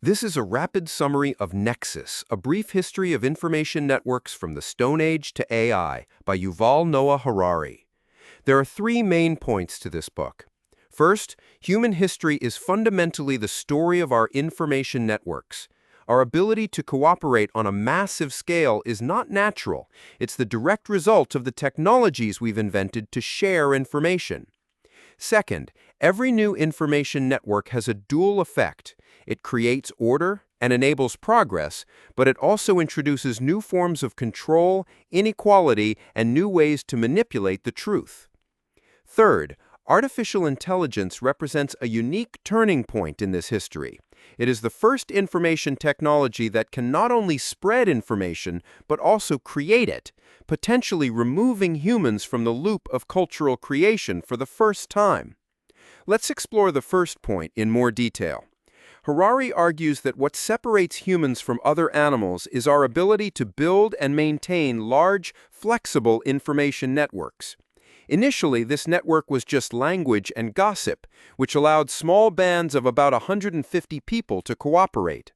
This is a rapid summary of Nexus, a brief history of information networks from the Stone Age to AI by Yuval Noah Harari. There are three main points to this book. First, human history is fundamentally the story of our information networks. Our ability to cooperate on a massive scale is not natural. It's the direct result of the technologies we've invented to share information. Second, every new information network has a dual effect. It creates order and enables progress, but it also introduces new forms of control, inequality, and new ways to manipulate the truth. Third, artificial intelligence represents a unique turning point in this history. It is the first information technology that can not only spread information, but also create it, potentially removing humans from the loop of cultural creation for the first time. Let's explore the first point in more detail. Harari argues that what separates humans from other animals is our ability to build and maintain large, flexible information networks. Initially, this network was just language and gossip, which allowed small bands of about 150 people to cooperate.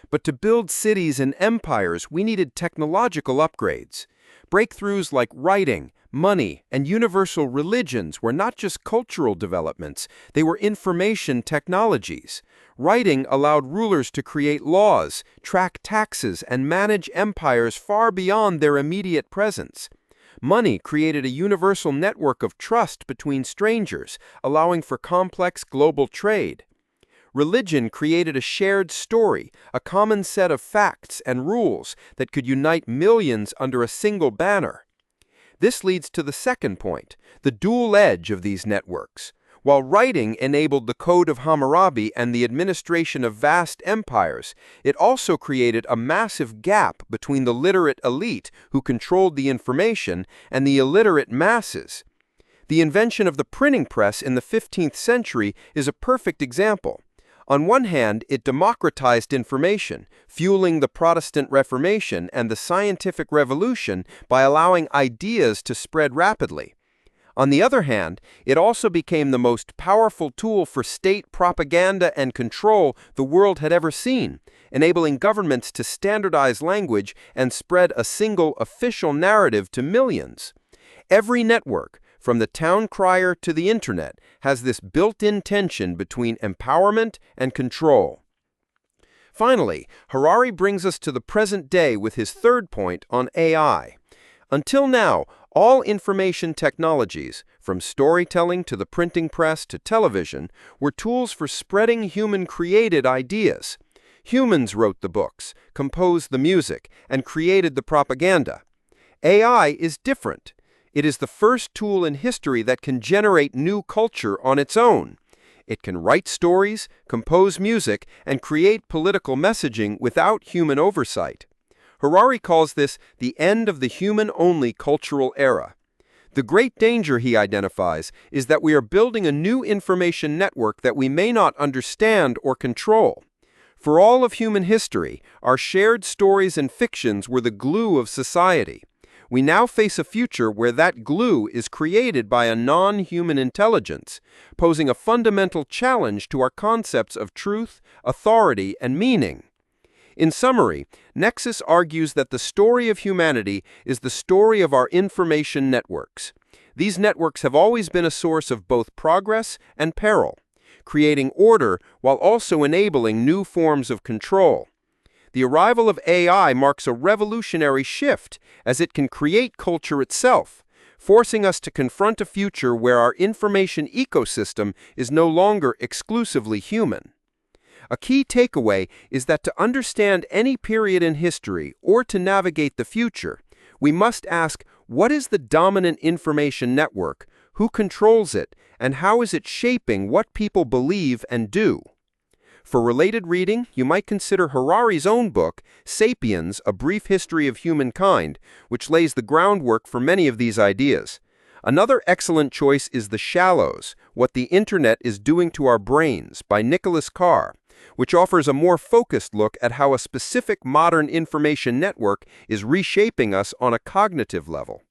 But to build cities and empires, we needed technological upgrades. Breakthroughs like writing, money, and universal religions were not just cultural developments, they were information technologies. Writing allowed rulers to create laws, track taxes, and manage empires far beyond their immediate presence. Money created a universal network of trust between strangers, allowing for complex global trade. Religion created a shared story, a common set of facts and rules that could unite millions under a single banner. This leads to the second point, the dual edge of these networks. While writing enabled the Code of Hammurabi and the administration of vast empires, it also created a massive gap between the literate elite, who controlled the information, and the illiterate masses. The invention of the printing press in the 15th century is a perfect example. On one hand, it democratized information, fueling the Protestant Reformation and the scientific revolution by allowing ideas to spread rapidly. On the other hand, it also became the most powerful tool for state propaganda and control the world had ever seen, enabling governments to standardize language and spread a single official narrative to millions. Every network, from the town crier to the internet, has this built-in tension between empowerment and control. Finally, Harari brings us to the present day with his third point on AI. Until now, all information technologies, from storytelling to the printing press to television, were tools for spreading human-created ideas. Humans wrote the books, composed the music, and created the propaganda. AI is different. It is the first tool in history that can generate new culture on its own. It can write stories, compose music, and create political messaging without human oversight. Harari calls this the end of the human-only cultural era. The great danger, he identifies, is that we are building a new information network that we may not understand or control. For all of human history, our shared stories and fictions were the glue of society. We now face a future where that glue is created by a non-human intelligence, posing a fundamental challenge to our concepts of truth, authority, and meaning. In summary, Nexus argues that the story of humanity is the story of our information networks. These networks have always been a source of both progress and peril, creating order while also enabling new forms of control. The arrival of AI marks a revolutionary shift, as it can create culture itself, forcing us to confront a future where our information ecosystem is no longer exclusively human. A key takeaway is that to understand any period in history or to navigate the future, we must ask, what is the dominant information network, who controls it, and how is it shaping what people believe and do? For related reading, you might consider Harari's own book, Sapiens, A Brief History of Humankind, which lays the groundwork for many of these ideas. Another excellent choice is The Shallows, What the Internet is Doing to Our Brains, by Nicholas Carr, which offers a more focused look at how a specific modern information network is reshaping us on a cognitive level.